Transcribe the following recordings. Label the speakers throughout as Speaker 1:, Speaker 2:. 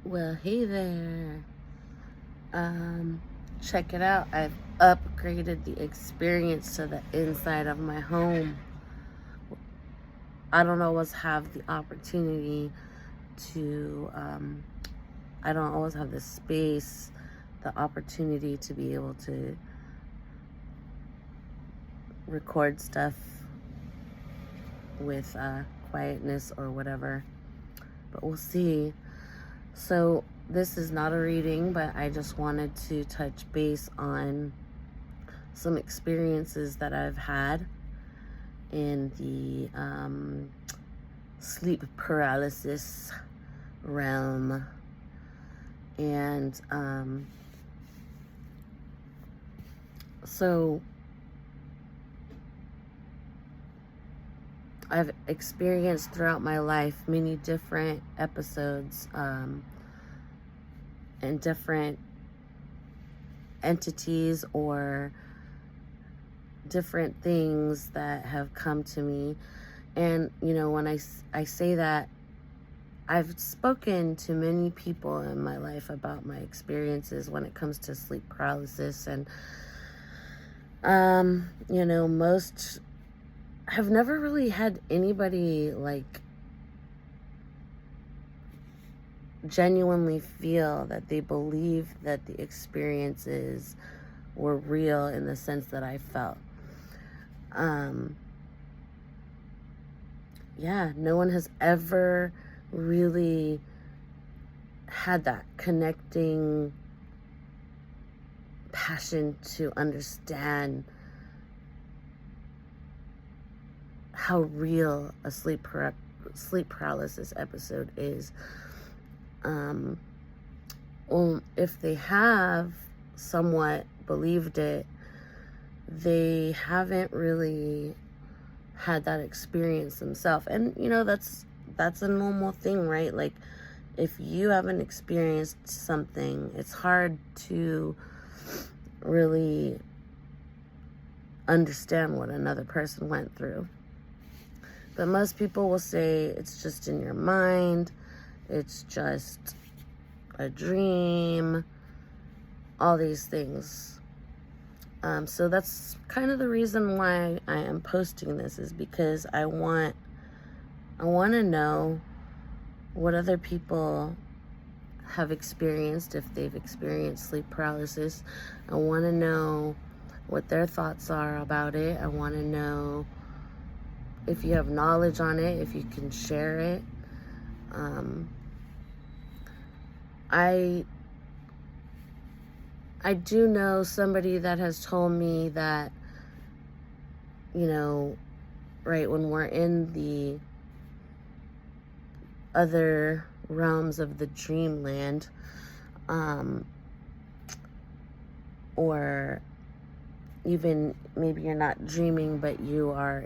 Speaker 1: Well, hey there. Um, Check it out. I've upgraded the experience to the inside of my home. I don't always have the opportunity to, I don't always have the space, the opportunity to be able to record stuff with quietness or whatever. But we'll see. So, this is not a reading, but I just wanted to touch base on some experiences that I've had in the sleep paralysis realm. And so I've experienced throughout my life many different episodes and different entities or different things that have come to me. And when I say that, I've spoken to many people in my life about my experiences when it comes to sleep paralysis, and most have never really had anybody like genuinely feel that they believe that the experiences were real in the sense that I felt. No one has ever really had that connecting passion to understand how real a sleep paralysis episode is. Well, if they have somewhat believed it, they haven't really had that experience themselves. And that's a normal thing, right? Like, if you haven't experienced something, it's hard to really understand what another person went through. But most people will say it's just in your mind, it's just a dream, all these things. So that's kind of the reason why I am posting this, is because I want to know what other people have experienced, if they've experienced sleep paralysis. I want to know what their thoughts are about it. I want to know if you have knowledge on it, if you can share it. I do know somebody that has told me that, right when we're in the other realms of the dreamland, or even maybe you're not dreaming, but you are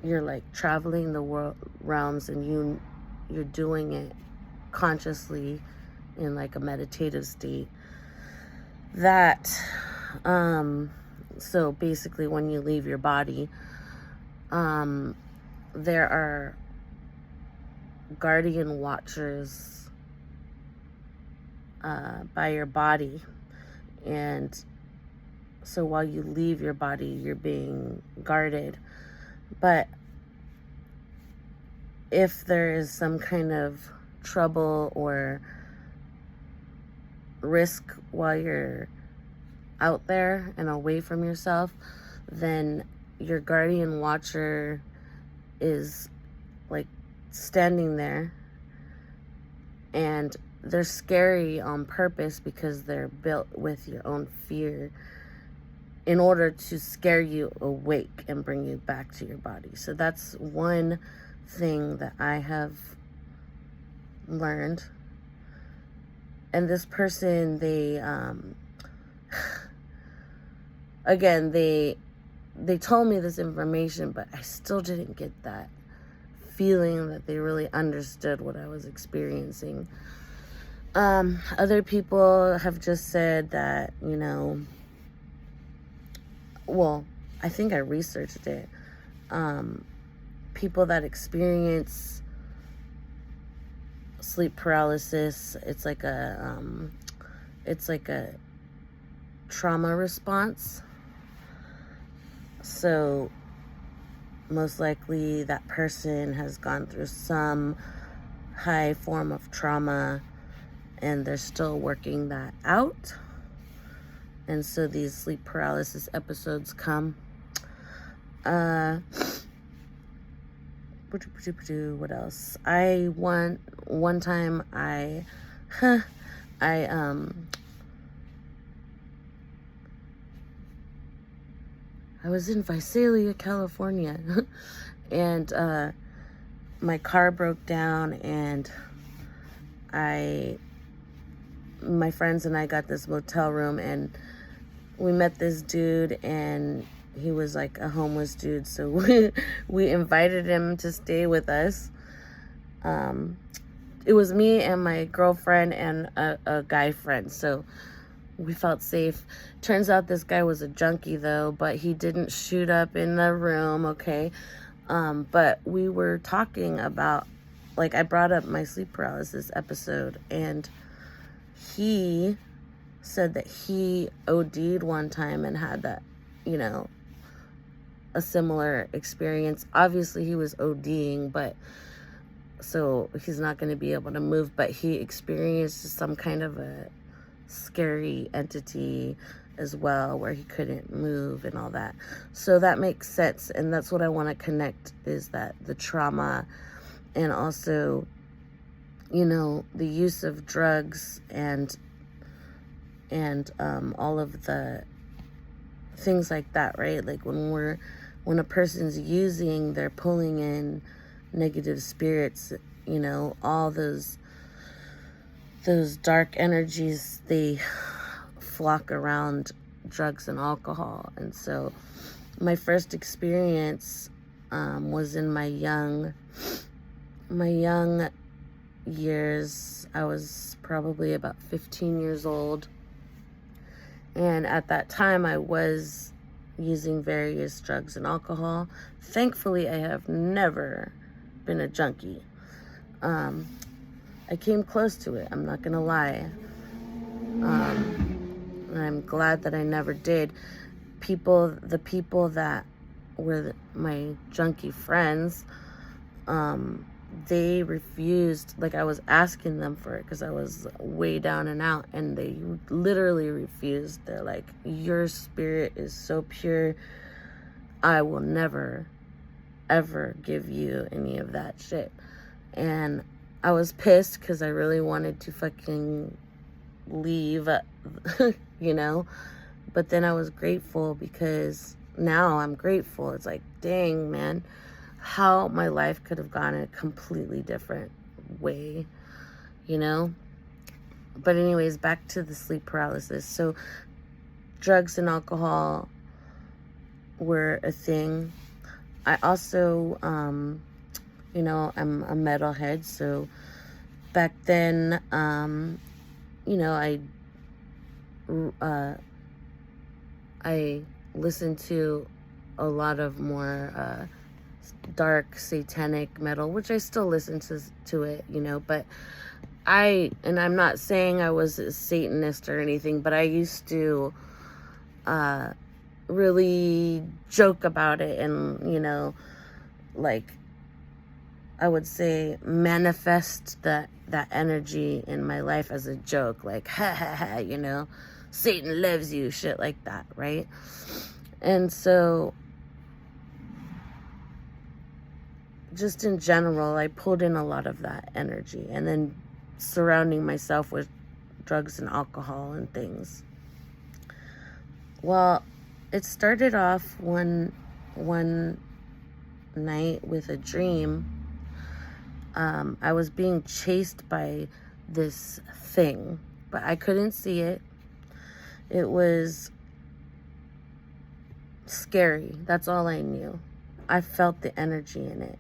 Speaker 1: you're like traveling the world realms, and you're doing it consciously in like a meditative state. That so basically, when you leave your body, there are guardian watchers by your body. And so while you leave your body, you're being guarded. But if there is some kind of trouble or risk while you're out there and away from yourself, then your guardian watcher is like standing there, and they're scary on purpose because they're built with your own fear in order to scare you awake and bring you back to your body. So that's one thing that I have learned. And this person, they again, they told me this information, but I still didn't get that feeling that they really understood what I was experiencing. Other people have just said that, well, I think I researched it. People that experience sleep paralysis. It's like a trauma response. So most likely that person has gone through some high form of trauma and they're still working that out. And so these sleep paralysis episodes come. What else? One time I was in Visalia, California, and my car broke down, and my friends and I got this motel room, and we met this dude, and he was like a homeless dude, so we invited him to stay with us. It was me and my girlfriend and a guy friend, so we felt safe. Turns out this guy was a junkie, though, but he didn't shoot up in the room, okay? But we were talking about, like, I brought up my sleep paralysis episode, and he said that he OD'd one time and had that, a similar experience. Obviously, he was ODing, but so he's not going to be able to move, but he experienced some kind of a scary entity as well where he couldn't move and all that. So that makes sense, and that's what I want to connect, is that the trauma and also the use of drugs and all of the things like that, right? Like when a person's using, they're pulling in negative spirits, all those dark energies, they flock around drugs and alcohol. And so my first experience was in my young years. I was probably about 15 years old, and at that time I was using various drugs and alcohol. Thankfully, I have never been a junkie. I came close to it, I'm not gonna lie. And I'm glad that I never did. The people that were my junkie friends, they refused. Like, I was asking them for it because I was way down and out, and they literally refused. They're like, your spirit is so pure, I will never ever give you any of that shit. And I was pissed because I really wanted to fucking leave, but then I was grateful, because now I'm grateful. It's like, dang, man, how my life could have gone in a completely different way, But anyways, back to the sleep paralysis. So drugs and alcohol were a thing. I also, I'm a metalhead, so back then, I listened to a lot of more dark satanic metal, which I still listen to it, but I'm not saying I was a Satanist or anything, but I used to really joke about it, and like, I would say, manifest that energy in my life as a joke, like, ha ha ha, Satan loves you, shit like that, right? And so just in general, I pulled in a lot of that energy, and then surrounding myself with drugs and alcohol and things. Well, it started off one night with a dream. I was being chased by this thing, but I couldn't see it. It was scary. That's all I knew. I felt the energy in it,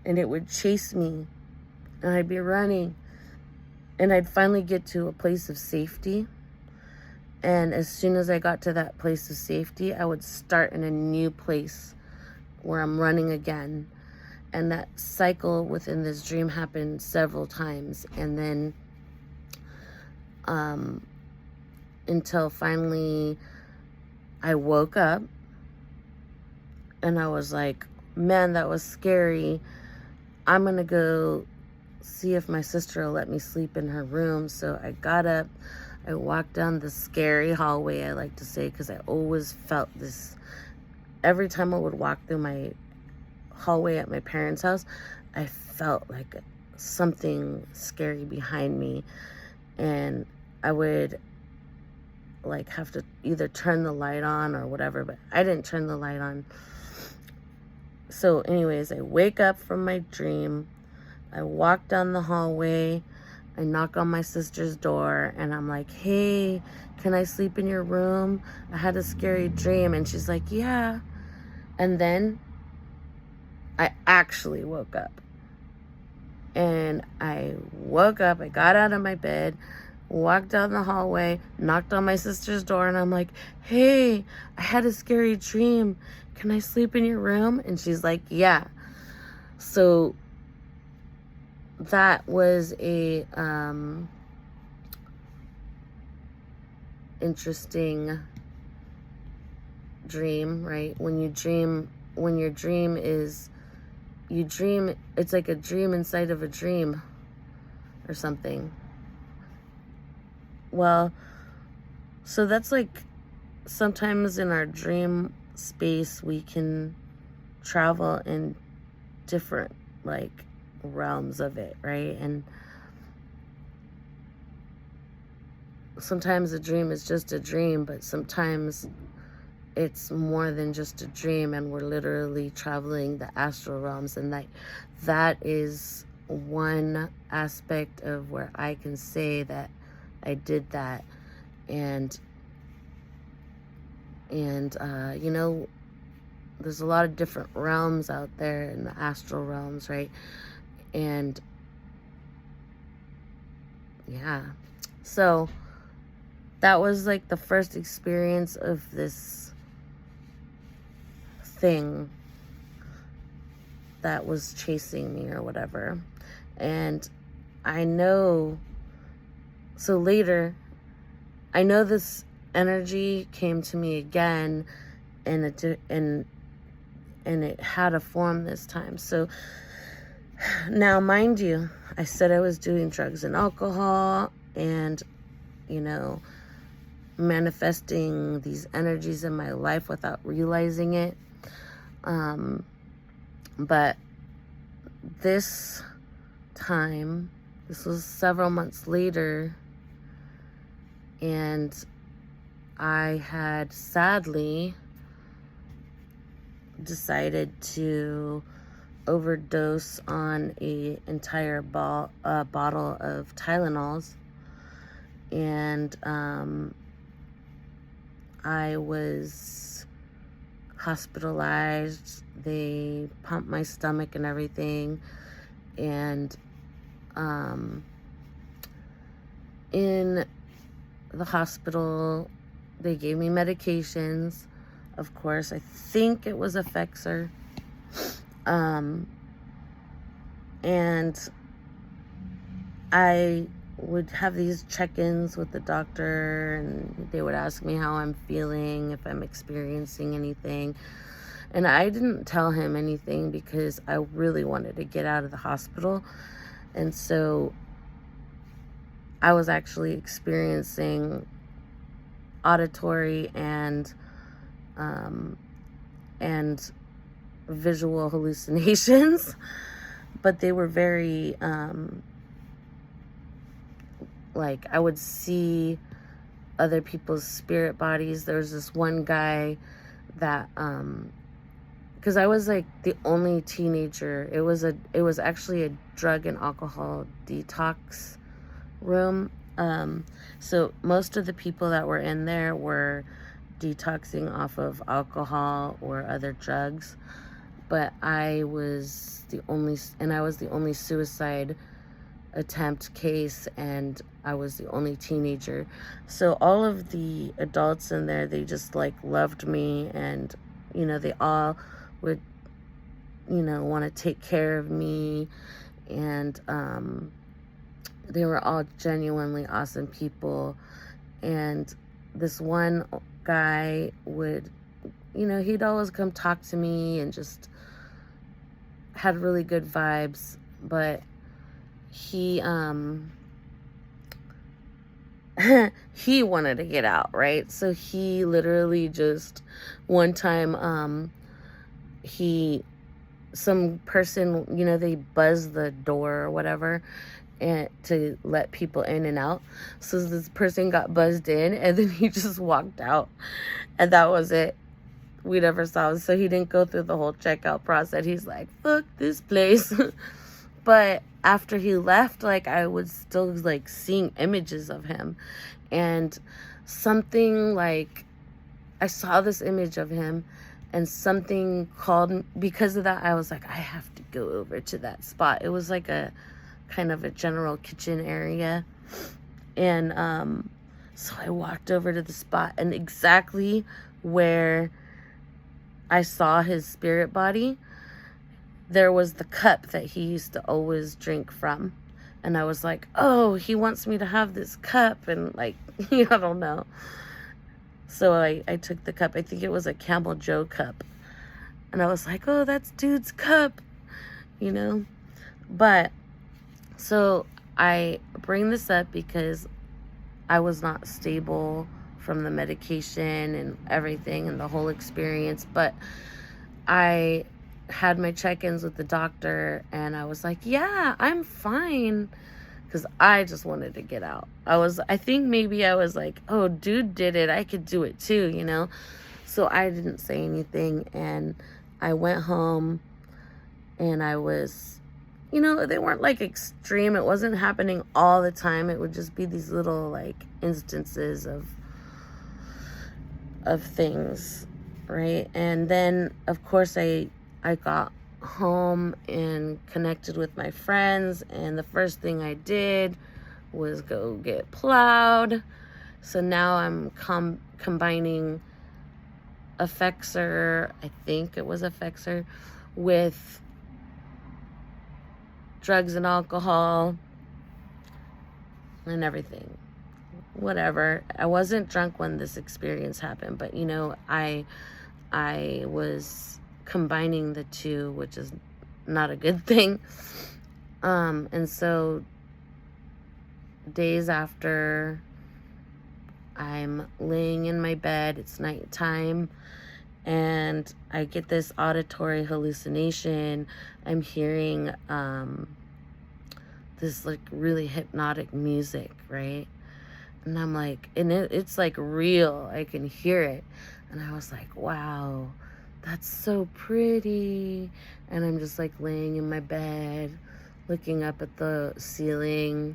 Speaker 1: and it would chase me, and I'd be running, and I'd finally get to a place of safety. And as soon as I got to that place of safety, I would start in a new place where I'm running again. And that cycle within this dream happened several times. And then until finally I woke up and I was like, man, that was scary. I'm going to go see if my sister will let me sleep in her room. So I got up, I walked down the scary hallway, I like to say, because I always felt this. Every time I would walk through my hallway at my parents' house, I felt like something scary behind me. And I would like have to either turn the light on or whatever, but I didn't turn the light on. So anyways, I wake up from my dream, I walk down the hallway, I knock on my sister's door, and I'm like, hey, can I sleep in your room? I had a scary dream. And she's like, yeah. And then I actually woke up. And I woke up, I got out of my bed, walked down the hallway, knocked on my sister's door, and I'm like, hey, I had a scary dream. Can I sleep in your room? And she's like, yeah. So that was a interesting dream, right? When your dream is, you dream, it's like a dream inside of a dream or something. Well, so that's like sometimes in our dream space we can travel in different like realms of it, right? And sometimes a dream is just a dream, but sometimes it's more than just a dream, and we're literally traveling the astral realms. And that is one aspect of where I can say that I did that. And you know, there's a lot of different realms out there in the astral realms, right? And yeah, so that was like the first experience of this thing that was chasing me or whatever. And I know, so later, I know this energy came to me again, and it had a form this time. So now, mind you, I said I was doing drugs and alcohol and, you know, manifesting these energies in my life without realizing it. But this time, this was several months later, and I had sadly decided to overdose on a entire bottle of Tylenols, and I was hospitalized. They pumped my stomach and everything, and in the hospital they gave me medications. Of course, I think it was Effexor. And I would have these check-ins with the doctor, and they would ask me how I'm feeling, if I'm experiencing anything. And I didn't tell him anything because I really wanted to get out of the hospital. And so I was actually experiencing auditory and visual hallucinations, but they were very like I would see other people's spirit bodies. There was this one guy that because I was like the only teenager. It was actually a drug and alcohol detox room. So most of the people that were in there were detoxing off of alcohol or other drugs, but I was the only suicide attempt case, and I was the only teenager. So all of the adults in there, they just like loved me, and you know, they all would, want to take care of me. And they were all genuinely awesome people. And this one guy would, he'd always come talk to me and just had really good vibes. But he he wanted to get out, right? So he literally just one time some person, they buzz the door or whatever, and to let people in and out. So this person got buzzed in, and then he just walked out, and that was it. We never saw him. So he didn't go through the whole checkout process. He's like, fuck this place. But after he left, I was still seeing images of him, and something I saw this image of him, and something called, because of that, I was like, I have to go over to that spot. It was like a kind of a general kitchen area. And so I walked over to the spot, and exactly where I saw his spirit body, there was the cup that he used to always drink from. And I was like, oh, he wants me to have this cup. And I don't know. So I took the cup. I think it was a Camel Joe cup. And I was like, oh, that's dude's cup, But, so I bring this up because I was not stable from the medication and everything and the whole experience. But I had my check-ins with the doctor, and I was like, yeah, I'm fine. Because I just wanted to get out. I think maybe I was like, oh, dude did it, I could do it too, So I didn't say anything, and I went home, and I was, they weren't extreme. It wasn't happening all the time. It would just be these little instances of things, right? And then, of course, I got home and connected with my friends, and the first thing I did was go get plowed. So now I'm combining Effexor, I think it was Effexor, with drugs and alcohol and everything, whatever. I wasn't drunk when this experience happened, but I was combining the two, which is not a good thing. And so days after, I'm laying in my bed, it's nighttime, and I get this auditory hallucination. I'm hearing this really hypnotic music, right? And I'm like, and it's real, I can hear it. And I was like, wow, that's so pretty. And I'm just laying in my bed, looking up at the ceiling.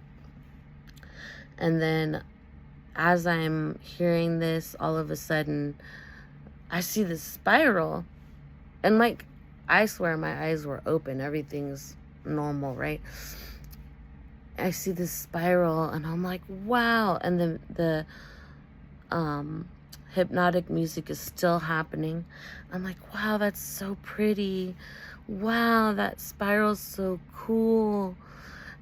Speaker 1: And then as I'm hearing this, all of a sudden, I see this spiral. And I swear my eyes were open. Everything's normal, right? I see this spiral, and I'm like, wow. And the hypnotic music is still happening. I'm like, wow, that's so pretty. Wow, that spiral's so cool.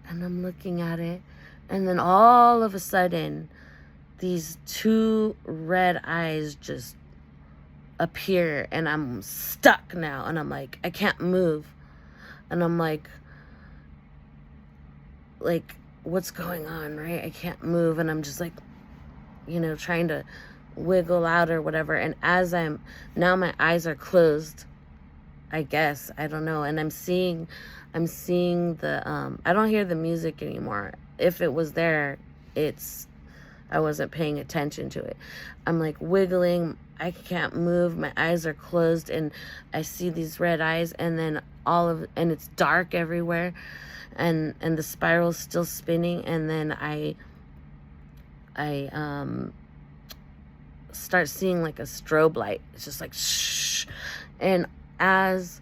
Speaker 1: And I'm looking at it, and then all of a sudden, these two red eyes just appear, and I'm stuck now, and I'm like, I can't move. And I'm like, what's going on, right? I can't move, and I'm just trying to wiggle out or whatever. And as now my eyes are closed, I guess, I don't know, and I'm seeing the I don't hear the music anymore. If it was there, I wasn't paying attention to it. I'm wiggling, I can't move, my eyes are closed, and I see these red eyes, and then and it's dark everywhere, and the spiral's still spinning. And then I start seeing a strobe light. It's just shh. And as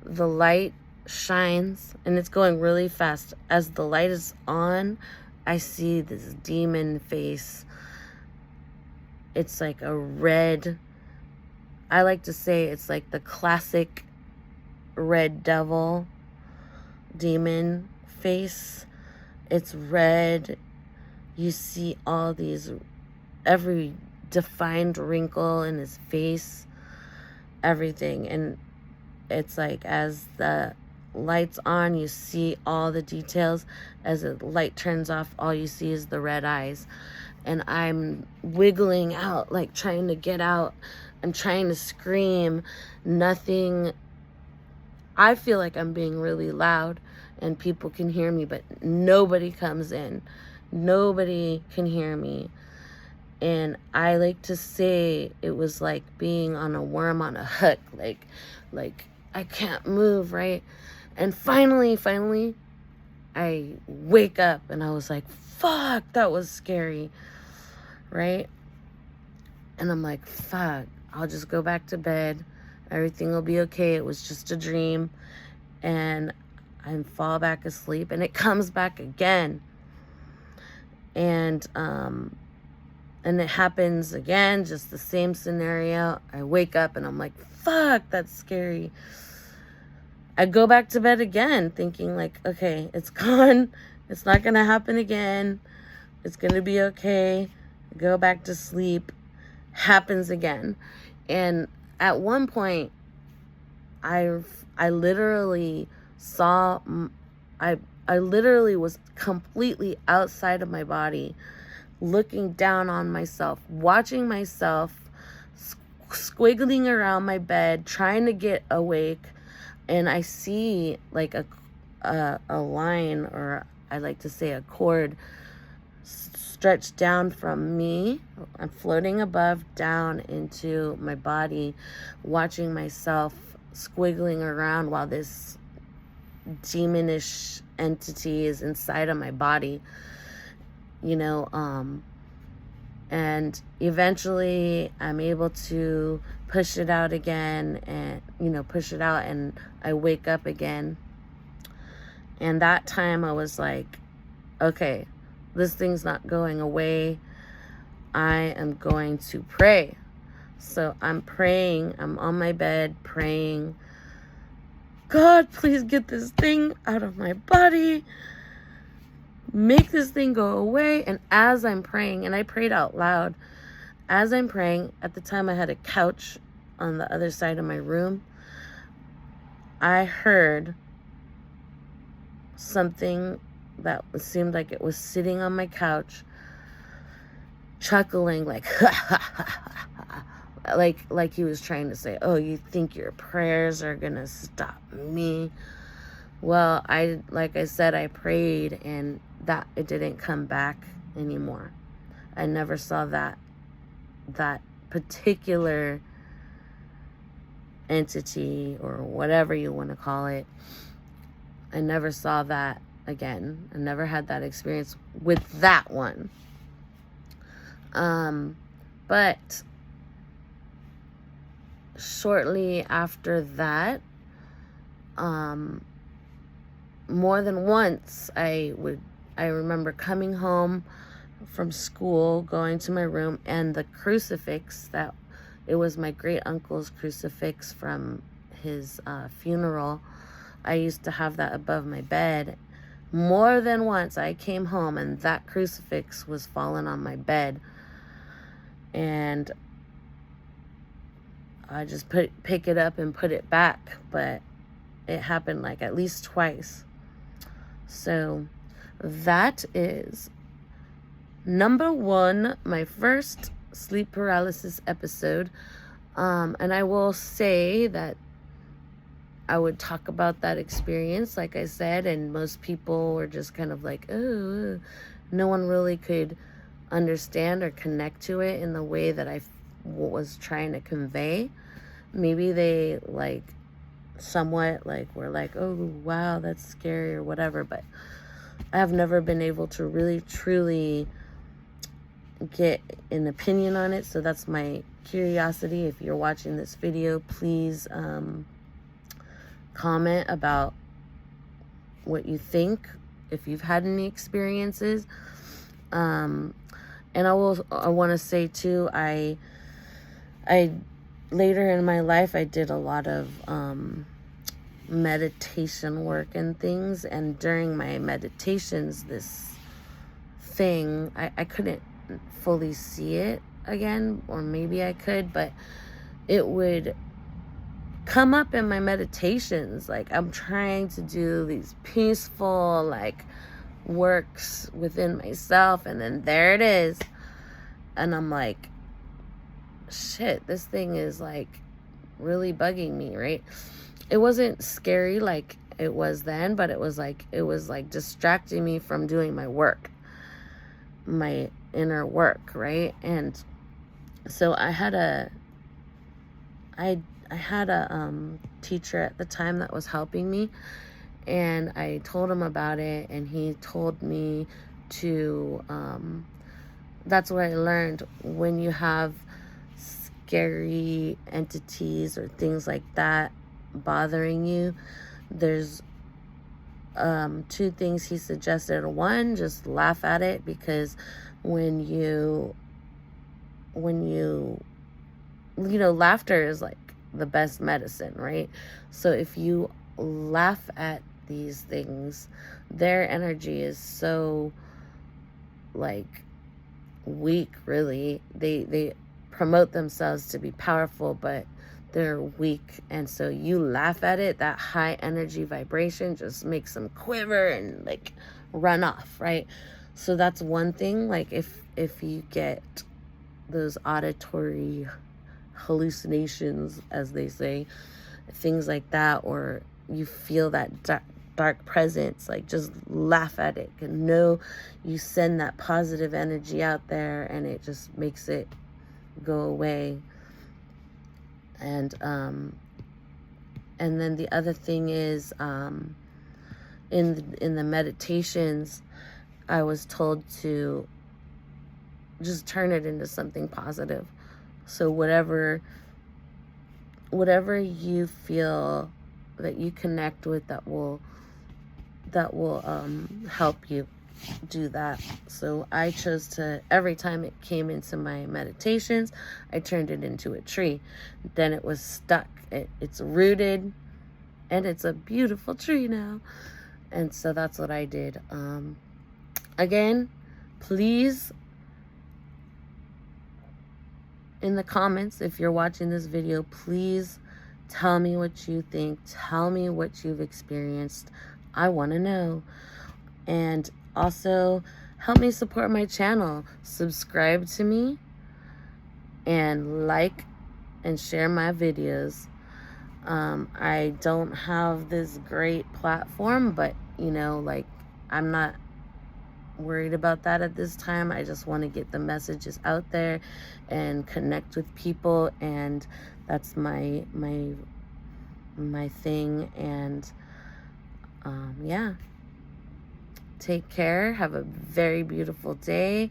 Speaker 1: the light shines, and it's going really fast, as the light is on, I see this demon face. It's a red, I like to say it's the classic red devil demon face. It's red. You see all these, every defined wrinkle in his face, everything. And it's like, as the light's on, you see all the details. As the light turns off, all you see is the red eyes. And I'm wiggling out, like trying to get out. I'm trying to scream. Nothing. I feel like I'm being really loud and people can hear me, but nobody comes in. Nobody can hear me. And I like to say it was like being on a worm on a hook. Like I can't move, right? And finally, I wake up and I was like, fuck, that was scary, right? And I'm like, fuck, I'll just go back to bed. Everything will be okay. It was just a dream. And I fall back asleep and it comes back again. And it happens again, just the same scenario. I wake up and I'm like, fuck, that's scary. I go back to bed again thinking like, okay, it's gone. It's not going to happen again. It's going to be okay. Go back to sleep. Happens again. And at one point, I literally saw, I literally was completely outside of my body, looking down on myself, watching myself squiggling around my bed, trying to get awake. And I see like a line, or I like to say a cord, stretched down from me. I'm floating above down into my body, watching myself squiggling around while this demonish entity is inside of my body, you know. And eventually I'm able to push it out again, and push it out, and I wake up again. And that time I was like, okay, this thing's not going away. I am going to pray. So I'm praying. I'm on my bed praying, God, please get this thing out of my body. Make this thing go away. And as I'm praying, and I prayed out loud, as I'm praying, at the time I had a couch on the other side of my room, I heard something that seemed like it was sitting on my couch, chuckling like, like he was trying to say, oh, you think your prayers are gonna stop me? Well, like I said, I prayed, and that it didn't come back anymore. I never saw that particular entity, or whatever you want to call it. I never saw that again. I never had that experience with that one. But shortly after that, more than once, I remember coming home from school, going to my room, and the crucifix it was my great uncle's crucifix from his funeral. I used to have that above my bed. More than once I came home and that crucifix was falling on my bed, and I just pick it up and put it back. But it happened like at least twice. So that is number 1, my first sleep paralysis episode. And I will say that I would talk about that experience, like I said, and most people were just kind of like, oh, no one really could understand or connect to it in the way that I was trying to convey. Maybe they somewhat were like, oh, wow, that's scary or whatever, but I have never been able to really truly get an opinion on it. So that's my curiosity. If you're watching this video, please comment about what you think, if you've had any experiences. And I want to say too, I later in my life, I did a lot of meditation work and things. And during my meditations, this thing, I couldn't fully see it again, or maybe I could, but it would come up in my meditations. Like, I'm trying to do these peaceful, like, works within myself, and then there it is. And I'm like, shit, this thing is, like, really bugging me, right? It wasn't scary like it was then, but it was like distracting me from doing my work, my inner work, right? And so I had a teacher at the time that was helping me, and I told him about it, and he told me to, that's what I learned. When you have scary entities or things like that bothering you, there's two things he suggested. One, just laugh at it, because when you laughter is like the best medicine, right? So if you laugh at these things, their energy is so, like, weak, really. They promote themselves to be powerful, but they're weak. And so you laugh at it, that high energy vibration just makes them quiver and, like, run off, right? So that's one thing. Like, if you get those auditory hallucinations, as they say, things like that, or you feel that dark presence, like, just laugh at it, and know you send that positive energy out there, and it just makes it go away. And then the other thing is, in the meditations, I was told to just turn it into something positive. So whatever you feel that you connect with, that will help you do that. So I chose to, every time it came into my meditations, I turned it into a tree. Then it was stuck. It's rooted, and it's a beautiful tree now. And so that's what I did. Again, please, in the comments, if you're watching this video, please tell me what you think. Tell me what you've experienced. I want to know. And also, help me support my channel. Subscribe to me, and like and share my videos. I don't have this great platform, but, like, I'm not worried about that at this time. I just want to get the messages out there and connect with people, and that's my thing. And yeah, take care. Have a very beautiful day.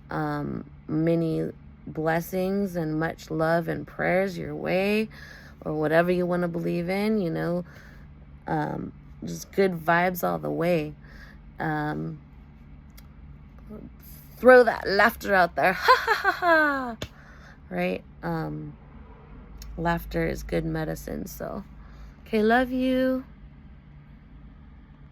Speaker 1: Many blessings and much love and prayers your way, or whatever you want to believe in, just good vibes all the way. Throw that laughter out there. Ha ha ha ha. Right? Laughter is good medicine. So, okay, love you.